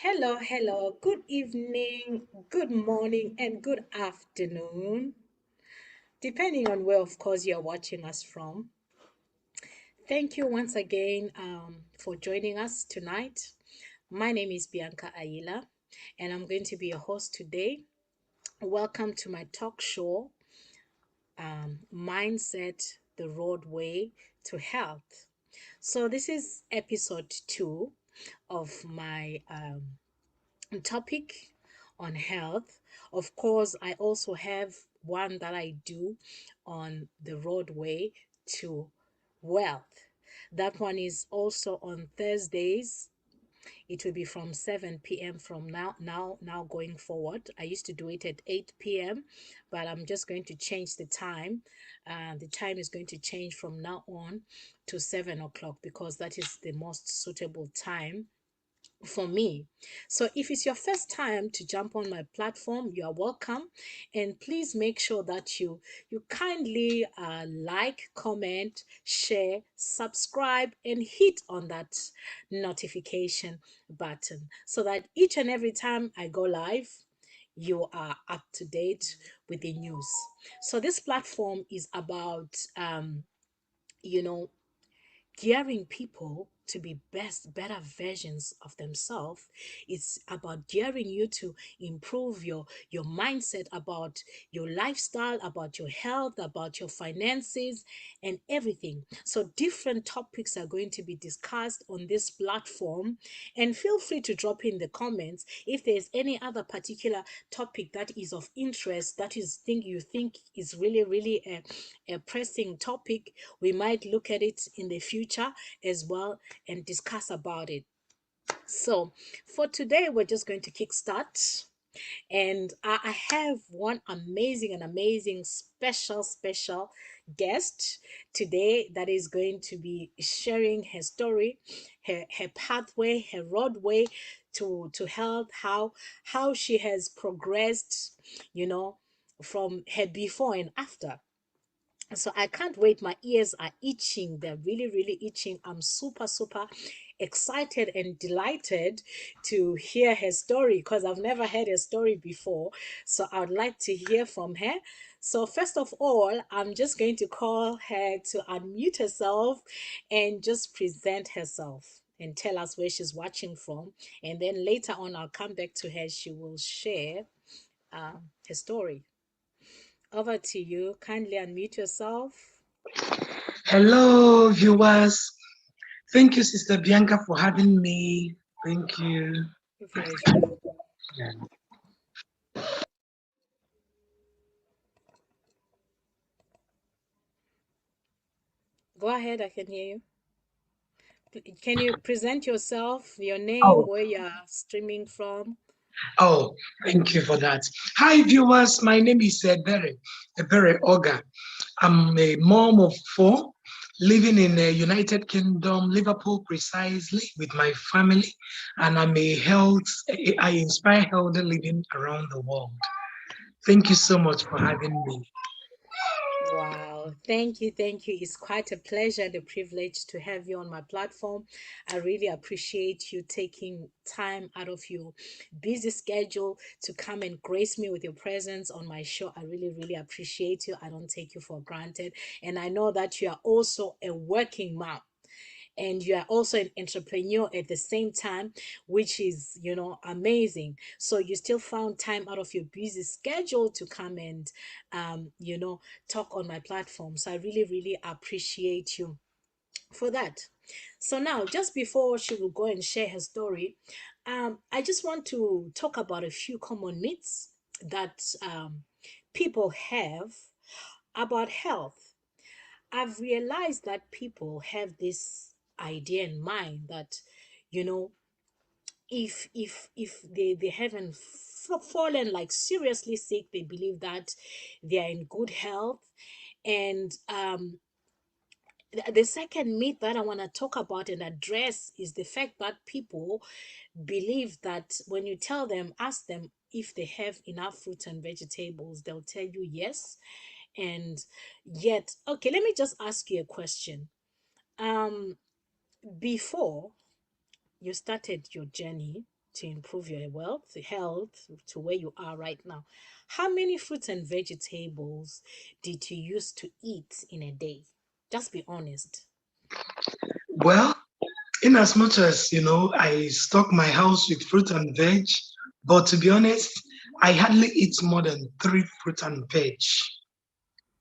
Hello, good evening, good morning, and good afternoon, depending on where, of course, you're watching us from. Thank you once again for joining us tonight. My name is Bianca Ayila, and I'm going to be your host today. Welcome to my talk show, Mindset the Roadway to Health. So, this is episode 2 of my topic on health. Of course, I also have one that I do on the roadway to wealth. That one is also on Thursdays. It will be from 7 p.m. from now going forward. I used to do it at 8 p.m., but I'm just going to change the time. The time is going to change from now on to 7 o'clock because that is the most suitable time for me. So if it's your first time to jump on my platform, you are welcome. And please make sure that you kindly like, comment, share, subscribe, and hit on that notification button so that each and every time I go live, you are up to date with the news. So this platform is about you know gearing people to be better versions of themselves. It's about gearing you to improve your mindset about your lifestyle, about your health, about your finances, and everything. So different topics are going to be discussed on this platform, and feel free to drop in the comments if there's any other particular topic that is of interest, that is think you think is really a pressing topic. We might look at it in the future as well and discuss about it. So for today, we're just going to kickstart. And I have one amazing, special guest today that is going to be sharing her story, her pathway, her roadway to health, how she has progressed, you know, from her before and after. So I can't wait. My ears are itching. They're really itching. I'm super excited and delighted to hear her story because I've never heard her story before. So I would like to hear from her. So first of all, I'm just going to call her to unmute herself and just present herself and tell us where she's watching from. And then later on, I'll come back to her. She will share her story. Over to you. Kindly unmute yourself. Hello, viewers. Thank you, Sister Bianca, for having me. Thank you. Your pleasure. Yeah. Go ahead, I can hear you. Can you present yourself, your name, Oh, where you're streaming from? oh, thank you for that. Hi, viewers. My name is Ebere Oga. I'm a mom of four, living in the United Kingdom, Liverpool, precisely, with my family, and I inspire healthy living around the world. Thank you so much for having me. Wow, thank you. It's quite a pleasure and a privilege to have you on my platform. I really appreciate you taking time out of your busy schedule to come and grace me with your presence on my show. I really appreciate you. I don't take you for granted. And I know that you are also a working mom and you are also an entrepreneur at the same time, which is amazing. So you still found time out of your busy schedule to come and talk on my platform. So I really appreciate you for that. So now, just before she will go and share her story, I just want to talk about a few common myths that people have about health. I've realized that people have this idea in mind that, you know, if they haven't fallen like seriously sick, they believe that they are in good health. And the second myth that I want to talk about and address is the fact that people believe that when you ask them if they have enough fruits and vegetables, they'll tell you yes. And yet, okay, let me just ask you a question. um before you started your journey to improve your wealth, health, to where you are right now. How many fruits and vegetables did you used to eat in a day? Just be honest. Well, in as much as I stock my house with fruit and veg, but to be honest, I hardly eat more than three fruit and veg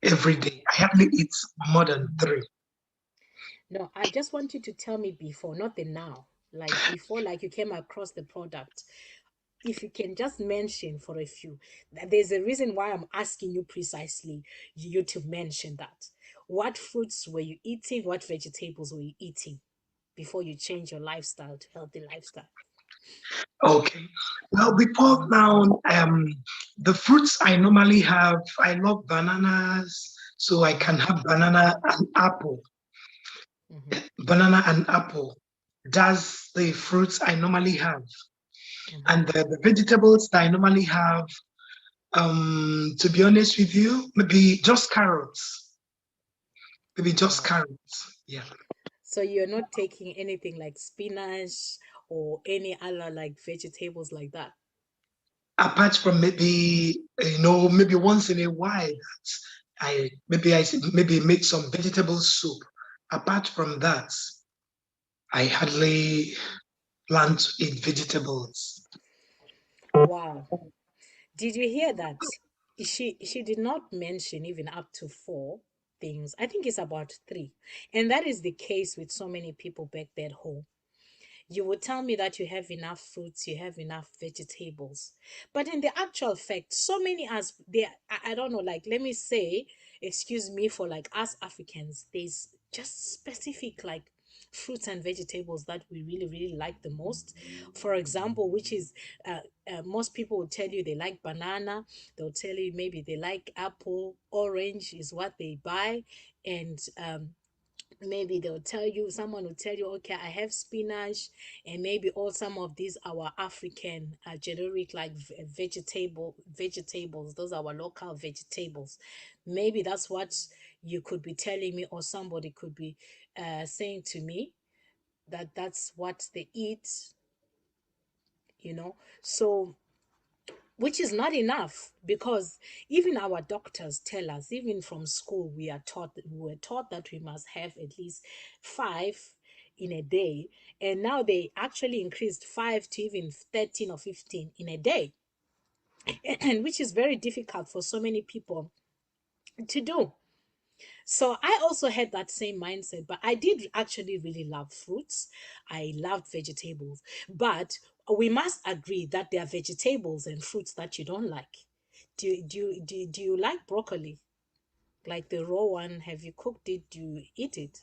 every day. I hardly eat more than three. No, I just want you to tell me before, not the now. Like before, like you came across the product. If you can just mention for a few, there's a reason why I'm asking you precisely, you to mention that. What fruits were you eating? What vegetables were you eating before you change your lifestyle to healthy lifestyle? Okay. Well, before now, the fruits I normally have, I love bananas, so I can have banana and apple. Mm-hmm, Banana and apple. That's the fruits I normally have. mm-hmm. And the vegetables that I normally have, to be honest with you, maybe just carrots. Maybe just Wow. carrots. Yeah. So you're not taking anything like spinach or any other like vegetables like that? Apart from maybe, maybe once in a while, maybe make some vegetable soup. Apart from that, I hardly plan to eat vegetables. Wow. Did you hear that? She did not mention even up to four things. I think it's about three. And that is the case with so many people back there at home. You would tell me that you have enough fruits, you have enough vegetables. But in the actual fact, so many as they I don't know, like let me say, excuse me for like us Africans, there's just specific like fruits and vegetables that we really really like the most. For example, which is most people will tell you they like banana, they'll tell you maybe they like apple, orange is what they buy, and maybe they'll tell you, someone will tell you, okay, I have spinach, and maybe all some of these our African generic like vegetables, those are our local vegetables. Maybe that's what you could be telling me, or somebody could be saying to me that that's what they eat, you know. So which is not enough, because even our doctors tell us, even from school we were taught that we must have at least five in a day, and now they actually increased five to even 13 or 15 in a day, and which is very difficult for so many people to do. So I also had that same mindset, but I did actually really love fruits. I loved vegetables, but we must agree that there are vegetables and fruits that you don't like. Do you like broccoli? Like the raw one, have you cooked it? Do you eat it?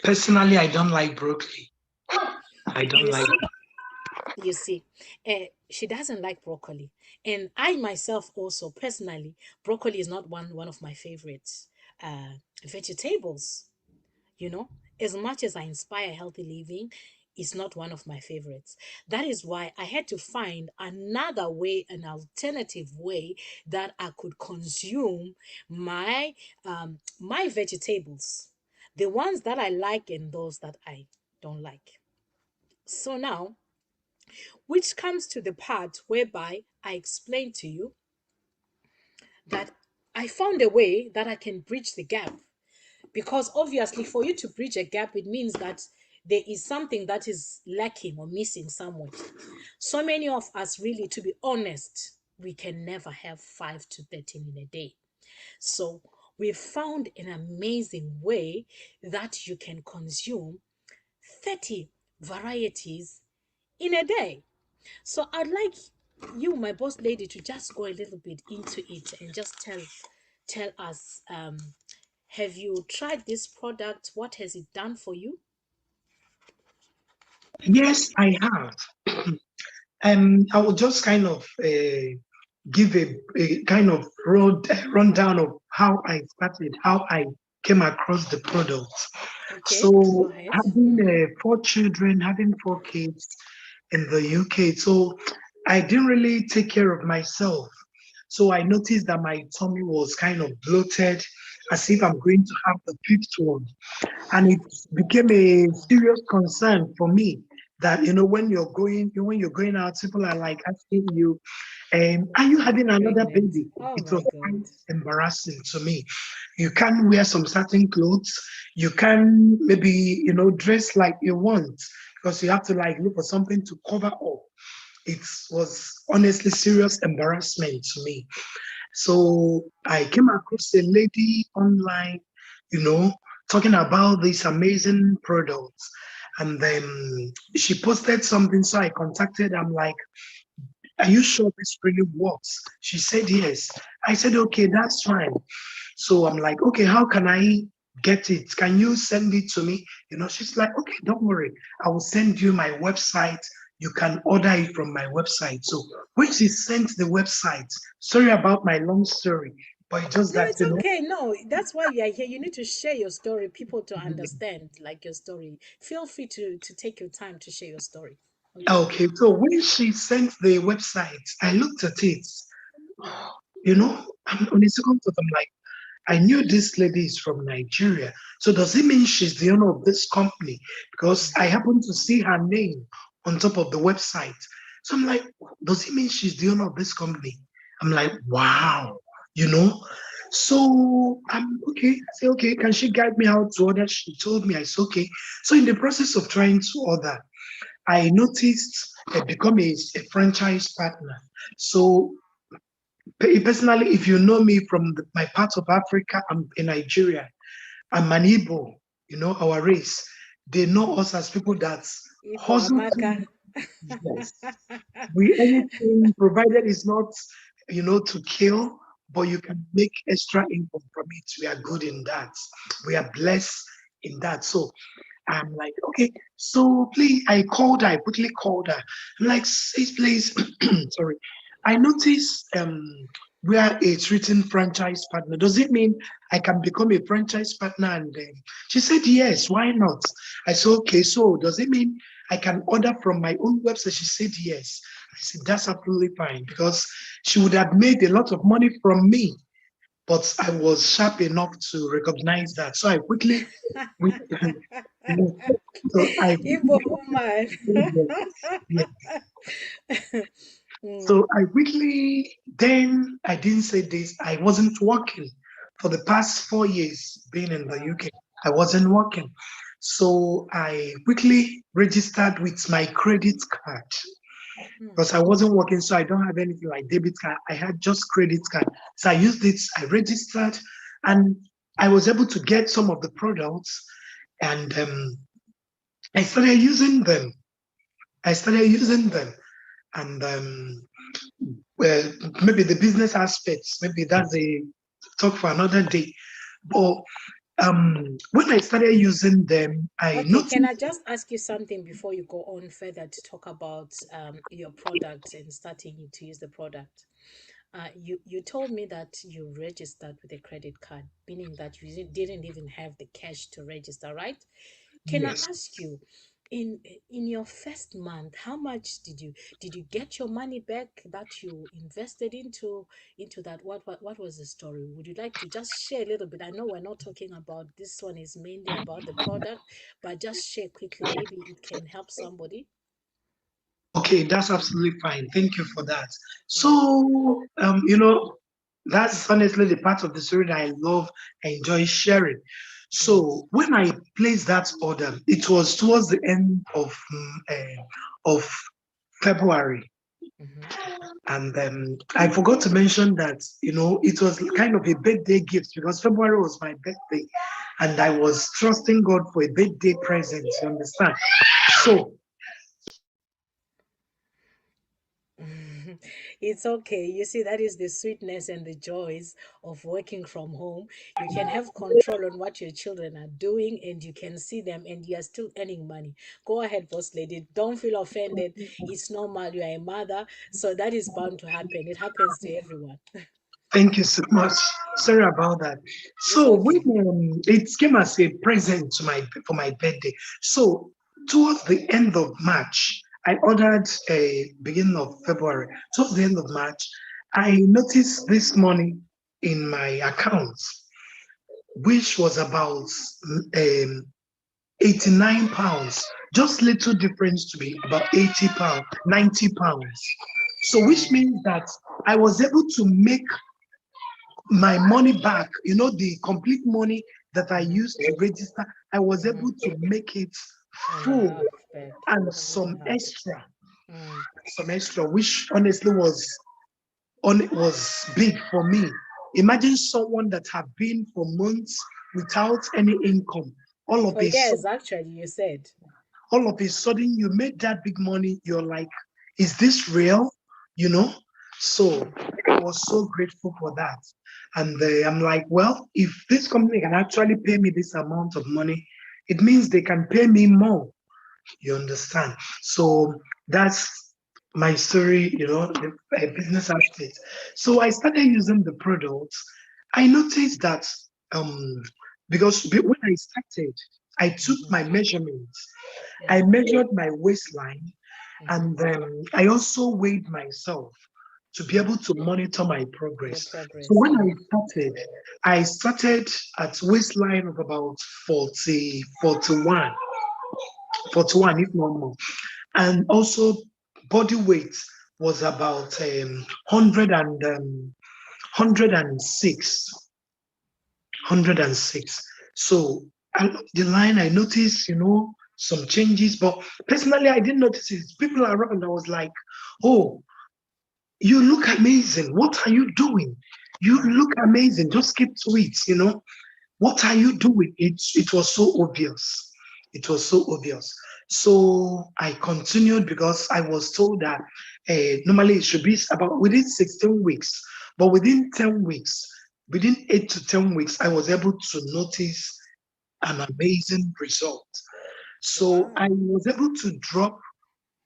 Personally, I don't like broccoli. I don't You like. see, you see, she doesn't like broccoli, and I myself also personally, broccoli is not one of my favorites vegetables. You know, as much as I inspire healthy living, it's not one of my favorites. That is why I had to find another way, an alternative way that I could consume my vegetables, the ones that I like and those that I don't like. So now, which comes to the part whereby I explain to you that I found a way that I can bridge the gap, because obviously for you to bridge a gap, it means that there is something that is lacking or missing somewhere. So many of us, really, to be honest, we can never have 5 to 13 in a day. So we found an amazing way that you can consume 30 varieties in a day. So I'd like you, my boss lady, to just go a little bit into it and just tell us, have you tried this product? What has it done for you? Yes, I have. I will just kind of give a kind of rundown of how I started, how I came across the product. Okay, go So, ahead. having four children, having four kids in the UK, so I didn't really take care of myself. So I noticed that my tummy was kind of bloated, as if I'm going to have the fifth one. And it became a serious concern for me. that when you're going out, people are like asking you, are you having another Pregnant. baby? Oh It my was God. quite embarrassing to me. You can't wear some certain clothes. You can maybe, dress like you want because you have to like look for something to cover up. It was honestly serious embarrassment to me. So I came across a lady online, you know, talking about these amazing products. And then she posted something, so I contacted. I'm like, are you sure this really works? She said yes. I said, okay, that's fine. So I'm like, okay, how can I get it? Can you send it to me? She's like, okay, don't worry. I will send you my website. You can order it from my website. So when she sent the website, sorry about my long story, but it's just No, that, it's okay. No, that's why you are here. You need to share your story, people to understand like your story. Feel free to take your time to share your story. Okay. okay, so when she sent the website, I looked at it, I'm on a second thought, I'm like, I knew this lady is from Nigeria. So does it mean she's the owner of this company? Because I happened to see her name on top of the website. So I'm like, does it mean she's the owner of this company? I'm like, wow, you know? So I'm okay. I say, okay, can she guide me how to order? She told me, I said, okay. So in the process of trying to order, I noticed I become a franchise partner. So personally, if you know me from my part of Africa, I'm in Nigeria. I'm an Igbo, our race. They know us as people that Ibo hustle Amaka. to, yes. We anything provided is not, to kill, but you can make extra income from it. We are good in that. We are blessed in that. So I'm like, okay, so please, I quickly called her. I'm like, sis, please, sorry. I noticed we are a written franchise partner. Does it mean I can become a franchise partner? And she said, yes, why not? I said, okay, so does it mean I can order from my own website? She said, yes. I said, that's absolutely fine because she would have made a lot of money from me, but I was sharp enough to recognize that. So I quickly, we, so I Ibo woman. yes, yes. Mm, So I quickly, then I didn't say this, I wasn't working for the past 4 years being in the wow. UK. I wasn't working. So I quickly registered with my credit card Hmm. because I wasn't working. So I don't have anything like debit card. I had just credit card. So I used it, I registered, and I was able to get some of the products and I started using them. I started using them. And well, maybe the business aspects, maybe that's a talk for another day. But when I started using them, I Okay, noticed, can I just ask you something before you go on further to talk about your product and starting to use the product? You told me that you registered with a credit card, meaning that you didn't even have the cash to register, right? Can I yes, ask you, in your first month, how much did you get your money back that you invested into that? What was the story? Would you like to just share a little bit? I know we're not talking about this one is mainly about the product, but just share quickly. Maybe it can help somebody. okay, that's absolutely fine. Thank you for that. Yeah. So, that's honestly the part of the story that I love, I enjoy sharing. Yes. So when I placed that order, it was towards the end of February. Mm-hmm. And I forgot to mention that, it was kind of a birthday gift because February was my birthday and I was trusting God for a birthday present, you understand? So, It's okay. You see, that is the sweetness and the joys of working from home. You can have control on what your children are doing and you can see them and you are still earning money. Go ahead, boss lady. Don't feel offended. It's normal. You are a mother. So that is bound to happen. It happens to everyone. thank you so much. Yeah. Sorry about that. It's So when okay. it came as a present for my birthday. So towards the end of March, I ordered a beginning of February. Towards the end of March, I noticed this money in my account, which was about £89. Just little difference to be about £80, £90. So which Wow. means that I was able to make my money back, the complete money that I Mm-hmm. used to register, I was Mm-hmm. able to make it And a full half back. and Wow. Mm. some extra, which honestly was big for me. Imagine someone that have been for months without any income. All of For a years, sudden, actually, you said. all of a sudden you made that big money. You're like, is this real? You know? So Mm. I was so grateful for that. And I'm like, well, if this company can actually pay me this amount of money, it means they can pay me more. You understand? So that's my story, the business aspect. So I started using the products. I noticed that um, because when I started, I took Mm-hmm. my measurements. I Mm-hmm. measured my waistline, Mm-hmm. and I also weighed myself to be able to monitor my Your progress. So progress. when Mm-hmm. I started at waistline of about 40, 41, 41, if not more. And also body weight was about 100 and 106. So along the line, I noticed, some changes, but personally, I didn't notice it. People around, I was like, oh, you look amazing. What are you doing? You Mm. look amazing. Just keep to it. What are you doing? It was so obvious. It was so obvious. So I continued because I was told that normally it should be about within 16 weeks, but within 10 weeks, within 8 to 10 weeks, I was able to notice an amazing result. So I Wow. was able to drop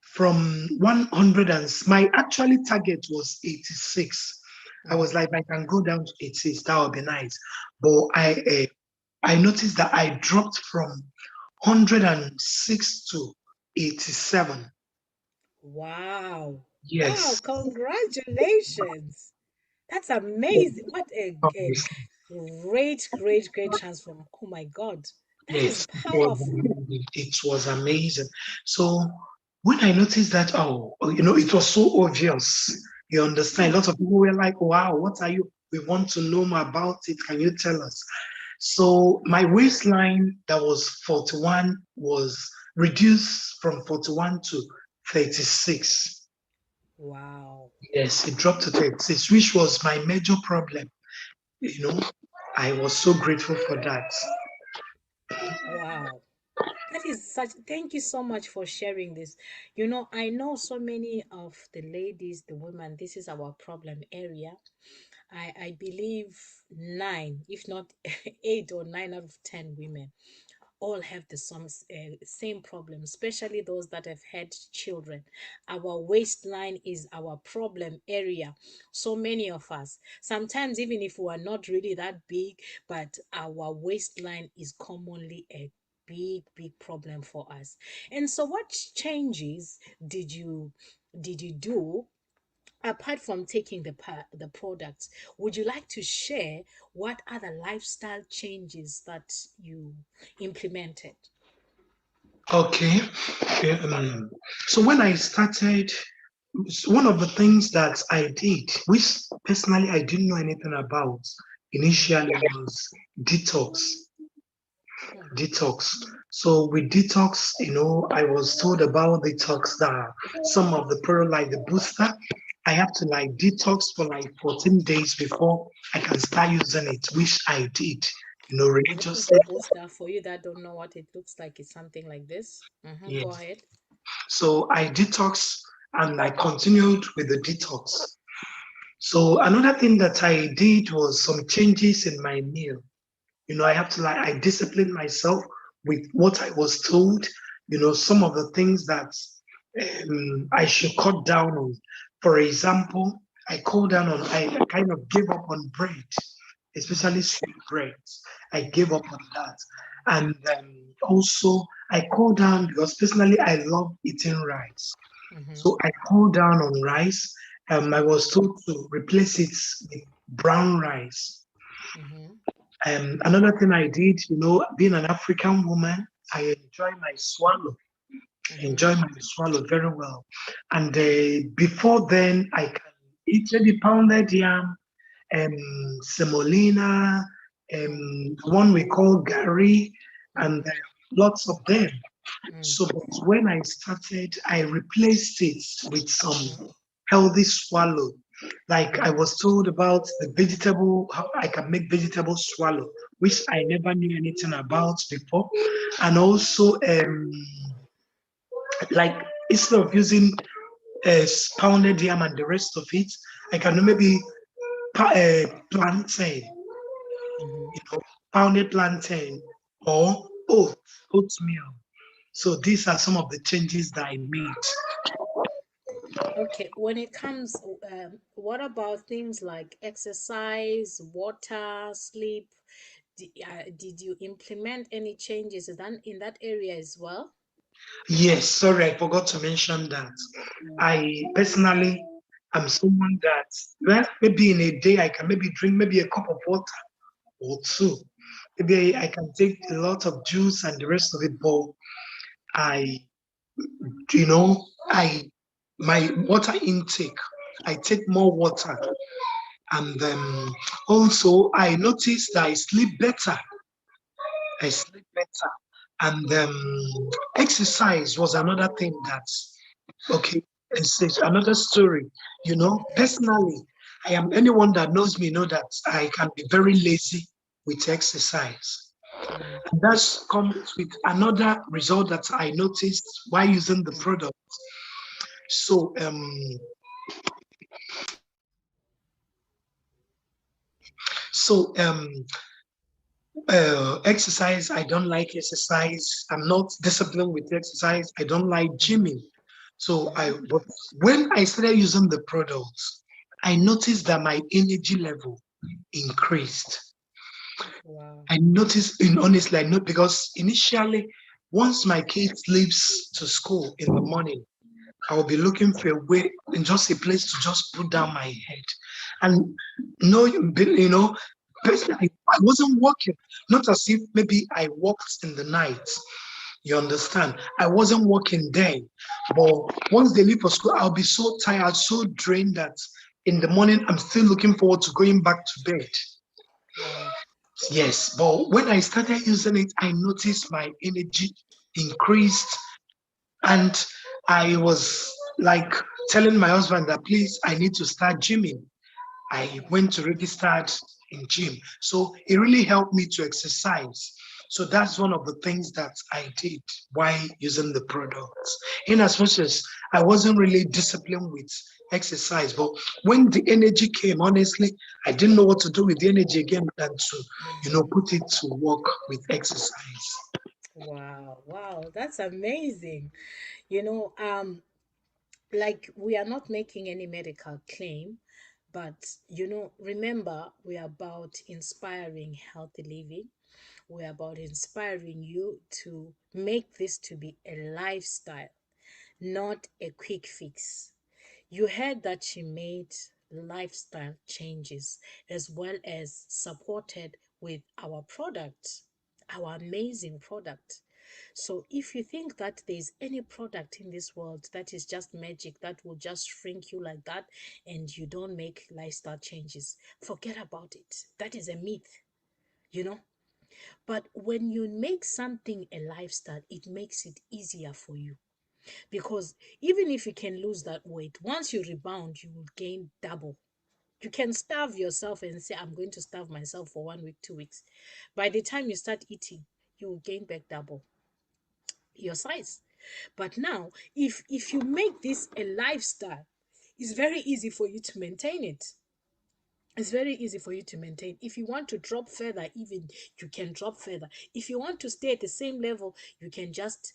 from 100, and my actually target was 86. I was Mm-hmm. like, I can go down to 86, that would be nice. But I noticed that I dropped from 106 to 87. Wow. Wow. Yes. Congratulations. That's amazing. What a great, great, great transform. Oh my God. That is Yes, powerful. it was amazing. So when I noticed that, it was so obvious. You understand? A Hmm. lot of people were like, wow, what are you? We want to know more about it. Can you tell us? So my waistline that was 41 was reduced from 41 to 36. Wow. Yes, it dropped to 36, which was my major problem. You know, I was so grateful for that. Wow. That is such, thank you so much for sharing this. I know so many of the ladies, the women, this is our problem area. I believe nine, if not eight or nine out of 10 women all have the same problem, especially those that have had children. Our waistline is our problem area. So many of us, sometimes even if we are not really that big, but our waistline is commonly a big problem for us. And so what changes did you do apart from taking the products? Would you like to share what other lifestyle changes that you implemented? Okay. So when I started, one of the things that I did, which personally I didn't know anything about Mm-hmm. initially, was detox. Hmm. Detox. So with detox, I was told about detox that some of the product like the booster, I have to like detox for like 14 days before I can start using it, which I did, What is religiously. the booster? For you that don't know what it looks like, it's something like this. Mm-hmm. Go Yes. ahead. So I detox and I continued with the detox. So another thing that I did was some changes in my meal. I have to I discipline myself with what I was told, some of the things that I should cut down on. For example, I kind of gave up on bread, Mm-hmm. especially sweet bread. I gave up on that. And also, I cut down because personally, I love eating rice. Mm-hmm. So I cut down on rice. I was told to replace it with brown rice. Mm-hmm. Another thing I did, being an African woman, I enjoy my swallow. I Mm-hmm. enjoy my swallow very well. And before then, I can eat maybe pounded yam, semolina, the one we call gari, and lots of them. So, but when I started, I replaced it with some healthy swallow. Like I was told about the vegetable, how I can make vegetable swallow, which I never knew anything about before. And also, like instead of using pounded yam and the rest of it, I can maybe plantain, Mm-hmm. pounded plantain or oatmeal. So these are some of the changes that I made. Okay, when it comes, what about things like exercise, water, sleep? Did you implement any changes in that area as well? Yes, sorry, I forgot to mention that. I personally am someone that, well, maybe in a day I can maybe drink maybe a cup of water or two. Maybe I can take a lot of juice and the rest of it, but I, you know, I my water intake, I take more water, and also I noticed that I sleep better. I sleep better, and exercise was another thing that's okay. It's another story. Personally, I am anyone that knows me know that I can be very lazy with exercise. Mm, And that comes with another result that I noticed while using the product. So exercise, I don't like exercise. I'm not disciplined with exercise. I don't like gymming. So but when I started using the products, I noticed that my energy level increased. wow. I noticed, in honestly, I know because initially, once my kid leaves to school in the morning, I will be looking for a way in just a place to just put down my head. And no, personally, I wasn't working. Not as if maybe I worked in the night. You understand? I wasn't working then. But once they leave for school, I'll be so tired, so drained that in the morning I'm still looking forward to going back to bed. Wow. Yes, but when I started using it, I noticed my energy increased, and I was like telling my husband that please, I need to start gymming. I went to register in gym. So it really helped me to exercise. So that's one of the things that I did while using the products. In as much as I wasn't really disciplined with exercise, but when the energy came, honestly, I didn't know what to do with the energy again than to, put it to work with exercise. Wow, wow, that's amazing. You know, like we are not making any medical claim, but remember, we are about inspiring healthy living. We're about inspiring you to make this to be a lifestyle, not a quick fix. You heard that she made lifestyle changes as well as supported with our product, our amazing product. So if you think that there's any product in this world that is just magic, that will just shrink you like that, and you don't make lifestyle changes, forget about it. That is a myth, you know. But when you make something a lifestyle, it makes it easier for you. Because even if you can lose that weight, once you rebound, you will gain double. You can starve yourself and say, I'm going to starve myself for 1 week, 2 weeks. By the time you start eating, you will gain back double your size. But now, if you make this a lifestyle, it's very easy for you to maintain it. It's very easy for you to maintain. If you want to drop further, even you can drop further. If you want to stay at the same level, you can just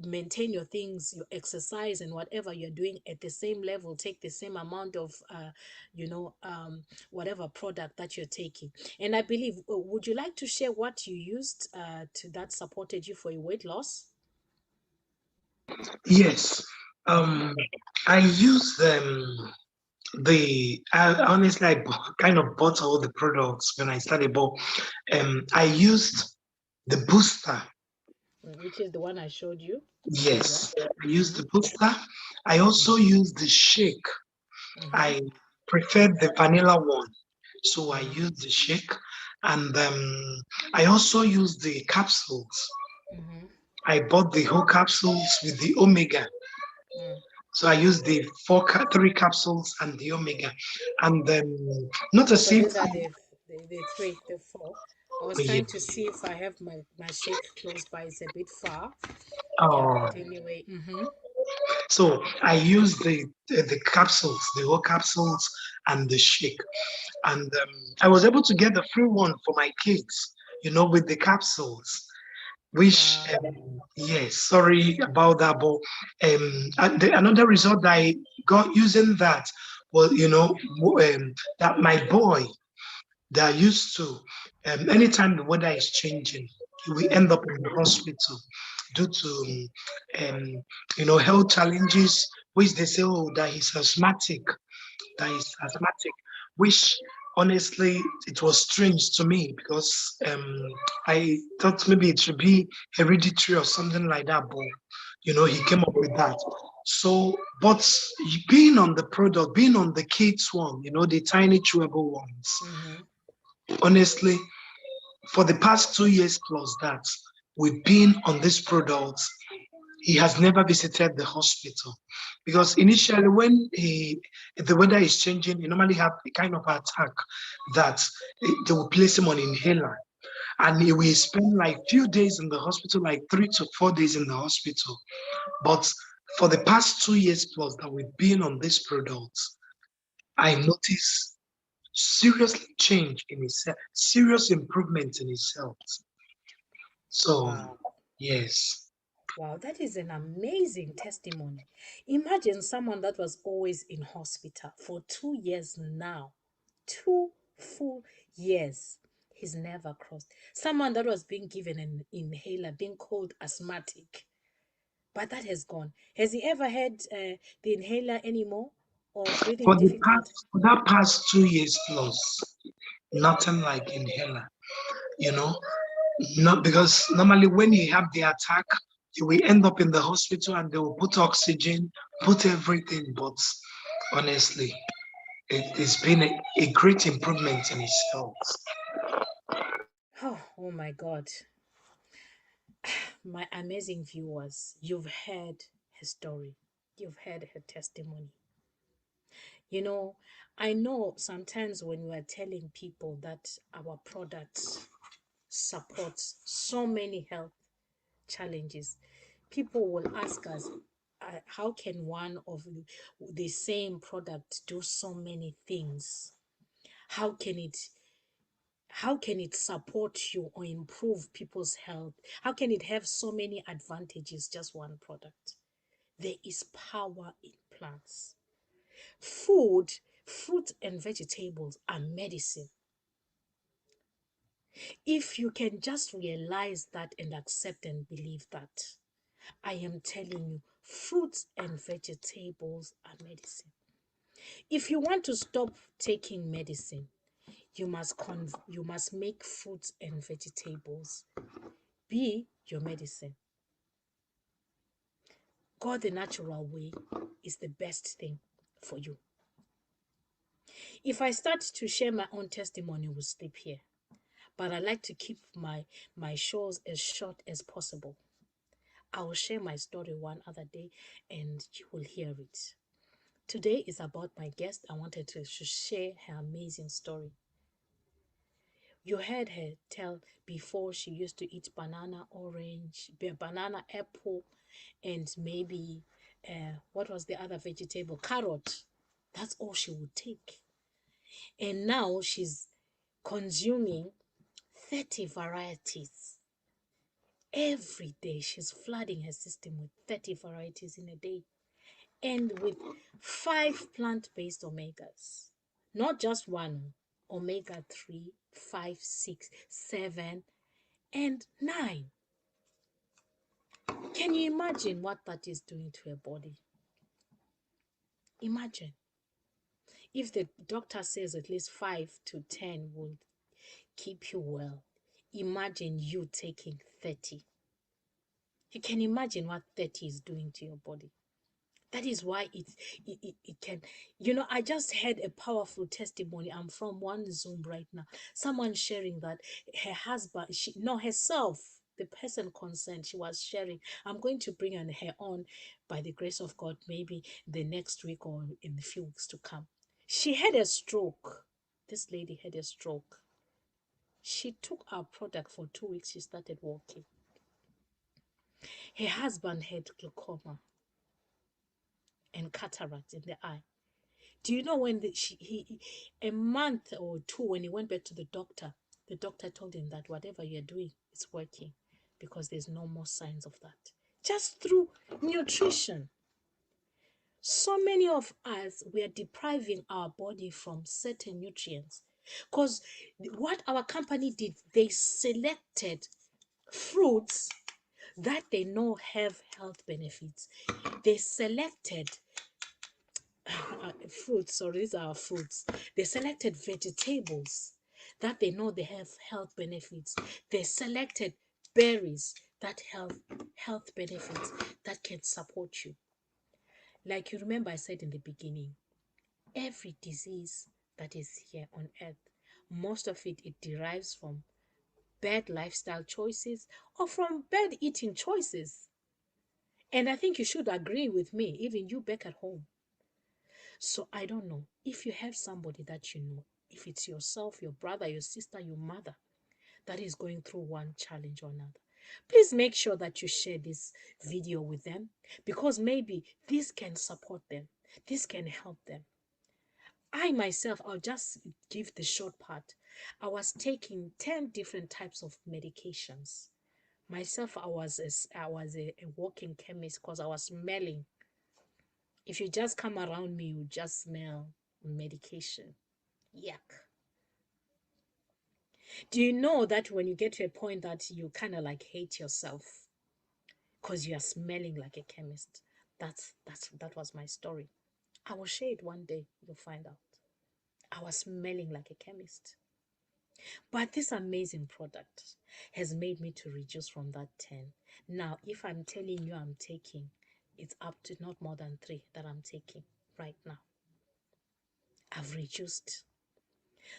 maintain your things, your exercise, and whatever you're doing at the same level. Take the same amount of, whatever product that you're taking. And I believe, would you like to share what you used to that supported you for your weight loss? Yes. Mm-hmm. Um, I use I honestly kind of bought all the products when I started, but I used the booster. Which is the one I showed you earlier. Yes, I use Mm-hmm. the booster. I also use the shake. Mm-hmm. I prefer the vanilla one, so I Mm-hmm. use the shake, and I also use the capsules. Mm-hmm. I bought the whole capsules with the omega. Mm. So I use the three capsules and the omega, and not Oh, as so if these are the three, the four. I was yeah. trying to see if I have my shake close by. It's a bit far. Yeah, Oh, but anyway. Mm-hmm. so I use the capsules, the whole capsules, and the shake, and I was able to get the free one for my kids. With the capsules. Which Wow. yes, sorry about that, but another result that I got using that was that my boy that used to anytime the weather is changing, we end Mm-hmm. up in the hospital due to health challenges, which they say, oh, that he's asthmatic, which honestly it was strange to me because I thought maybe it should be hereditary or something like that, but he came up with that. So, but being on the product, being on the kids one, the tiny chewable ones, Mm-hmm. honestly, for the past 2 years plus that we've been on this product, he has never visited the hospital because initially when the weather is changing, he normally have a kind of attack that they will place him on inhaler and he will spend like few days in the hospital, like 3 to 4 days in the hospital. But for the past 2 years plus that we've been on this product, I noticed serious change in his health, serious improvement in his health. So Wow. yes. Wow, that is an amazing testimony. Imagine someone that was always in hospital for 2 years now. 2 full years. He's never crossed. Someone that was being given an inhaler, being called asthmatic, but that has gone. Has he ever had the inhaler anymore or breathing difficult? For that past 2 years plus, nothing like inhaler, you know, not because normally when you have the attack, you will end up in the hospital and they will put oxygen, put everything. But honestly, it's been a great improvement in his health. Oh my God. My amazing viewers, you've heard her story, you've heard her testimony. You know, I know sometimes when we are telling people that our products support so many health challenges, people will ask us, how can one of the same product do so many things? How can it how can it support you or improve people's health? How can it have so many advantages, just one product? There is power in plants. Food, fruit and vegetables are medicine. If you can just realize that and accept and believe that, I am telling you, fruits and vegetables are medicine. If you want to stop taking medicine, you must make fruits and vegetables be your medicine. God the natural way is the best thing for you. If I start to share my own testimony, we'll sleep here. But I like to keep my shows as short as possible. I will share my story one other day and you will hear it. Today is about my guest. I wanted to share her amazing story. You heard her tell before she used to eat banana, orange, banana, apple, and maybe what was the other vegetable? Carrot. That's all she would take. And now she's consuming 30 varieties. Every day she's flooding her system with 30 varieties in a day and with 5 plant-based omegas. Not just one, omega 3, 5, 6, 7, and 9. Can you imagine what that is doing to her body? Imagine if the doctor says at least 5 to 10 will keep you well. Imagine you taking 30. You can imagine what 30 is doing to your body. That is why it can, I just had a powerful testimony. I'm from one Zoom right now. Someone sharing that her husband, she no herself, the person concerned, she was sharing. I'm going to bring her on by the grace of God, maybe the next week or in the few weeks to come. She had a stroke. This lady had a stroke. She took our product for 2 weeks. She started walking. Her husband had glaucoma and cataract in the eye. Do you know when a month or two, when he went back to the doctor told him that whatever you're doing is working because there's no more signs of that. Just through nutrition. So many of us, we are depriving our body from certain nutrients because what our company did, they selected fruits that they know have health benefits. They selected fruits, sorry, these are fruits. They selected vegetables that they know they have health benefits. They selected berries that have health benefits that can support you. Like you remember, I said in the beginning, every disease that is here on earth, most of it derives from bad lifestyle choices or from bad eating choices. And I think you should agree with me, even you back at home. So I don't know if you have somebody that you know, if it's yourself, your brother, your sister, your mother that is going through one challenge or another. Please make sure that you share this video with them because maybe this can support them. This can help them. I myself, I'll just give the short part. I was taking 10 different types of medications. Myself, I was a walking chemist because I was smelling. If you just come around me, you just smell medication. Yuck. Do you know that when you get to a point that you kind of like hate yourself because you are smelling like a chemist? That was my story. I will share it one day, you'll find out. I was smelling like a chemist. But this amazing product has made me to reduce from that 10. Now, if I'm telling you I'm taking, it's up to not more than 3 that I'm taking right now. I've reduced.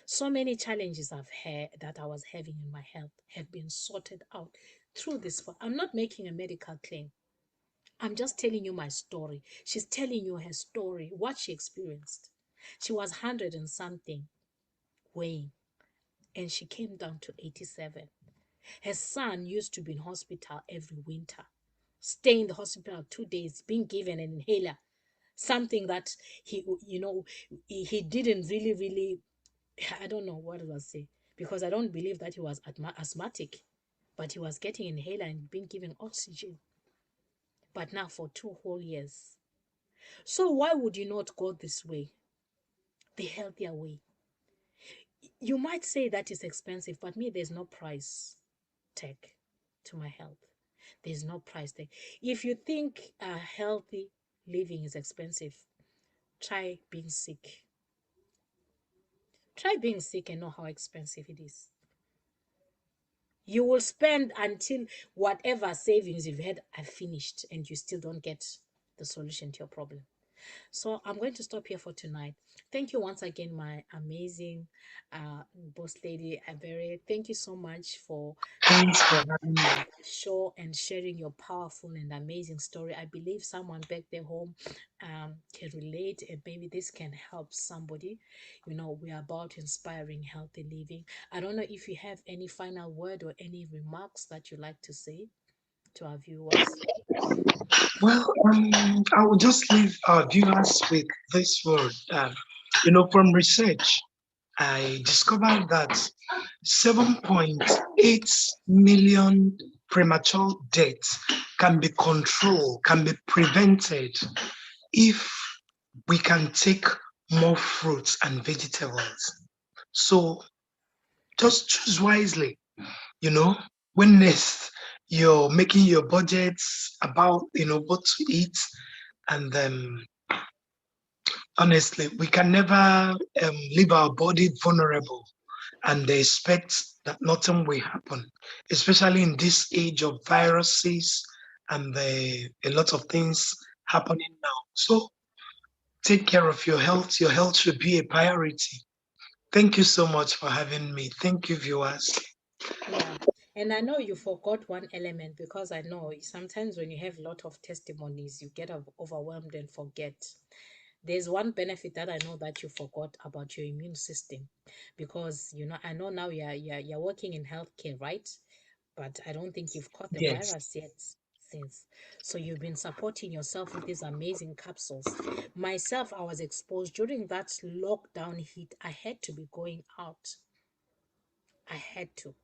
So many challenges I've had that I was having in my health have been sorted out through this. I'm not making a medical claim. I'm just telling you my story. She's telling you her story, what she experienced. She was 100 and something weighing, and she came down to 87. Her son used to be in hospital every winter, stay in the hospital 2 days, being given an inhaler, something that he didn't really, I don't know what I say, because I don't believe that he was asthmatic, but he was getting inhaler and being given oxygen. But now for 2 whole years. So why would you not go this way, the healthier way? You might say that is expensive, but me, there's no price tag to my health. There's no price tag. If you think healthy living is expensive, try being sick. Try being sick and know how expensive it is. You will spend until whatever savings you've had are finished and you still don't get the solution to your problem. So I'm going to stop here for tonight. Thank you once again, my amazing boss lady, Abere. Thank you so much for Thanks coming for on having me. the show and sharing your powerful and amazing story. I believe someone back there home can relate, and maybe this can help somebody. We are about inspiring healthy living. I don't know if you have any final word or any remarks that you like to say to our viewers. Well, I will just leave our viewers with this word. From research, I discovered that 7.8 million premature deaths can be controlled, can be prevented if we can take more fruits and vegetables. So just choose wisely, you know, when next you're making your budgets about, what to eat. And honestly, we can never leave our body vulnerable and they expect that nothing will happen, especially in this age of viruses and a lot of things happening now. So take care of your health. Your health should be a priority. Thank you so much for having me. Thank you, viewers. Yeah. And I know you forgot one element because I know sometimes when you have a lot of testimonies, you get overwhelmed and forget. There's one benefit that I know that you forgot about your immune system because I know now you're working in healthcare, right? But I don't think you've caught the Yes, virus yet since. So you've been supporting yourself with these amazing capsules. Myself, I was exposed during that lockdown heat. I had to be going out. I had to.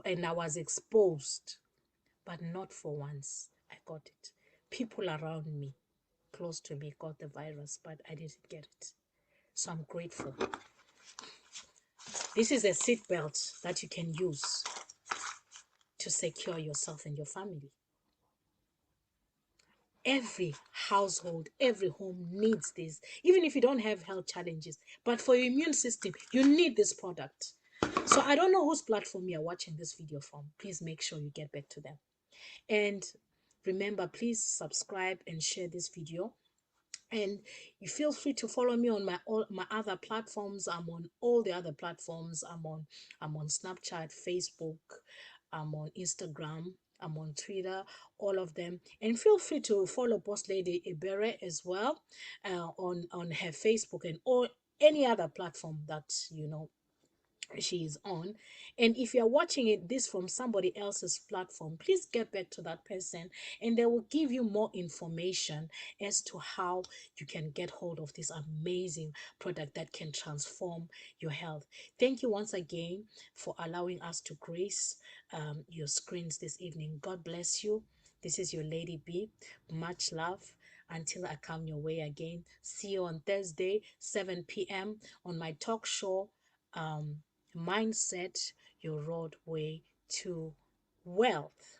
And I was exposed, but not for once. I got it. People around me, close to me, got the virus, but I didn't get it. So I'm grateful. This is a seatbelt that you can use to secure yourself and your family. Every household, every home needs this, even if you don't have health challenges. But for your immune system, you need this product. So I don't know whose platform you're watching this video from. Please make sure you get back to them. And remember, please subscribe and share this video. And you feel free to follow me on all my other platforms. I'm on all the other platforms. I'm on Snapchat, Facebook, I'm on Instagram, I'm on Twitter, all of them. And feel free to follow Boss Lady Ibere as well, on her Facebook and all any other platform that she is on. And if you're watching this from somebody else's platform, please get back to that person and they will give you more information as to how you can get hold of this amazing product that can transform your health. Thank you once again for allowing us to grace your screens this evening. God bless you. This is your Lady B. Much love. Until I come your way again, see you on Thursday 7 p.m. on my talk show, um, Mindset, Your Roadway to Wealth.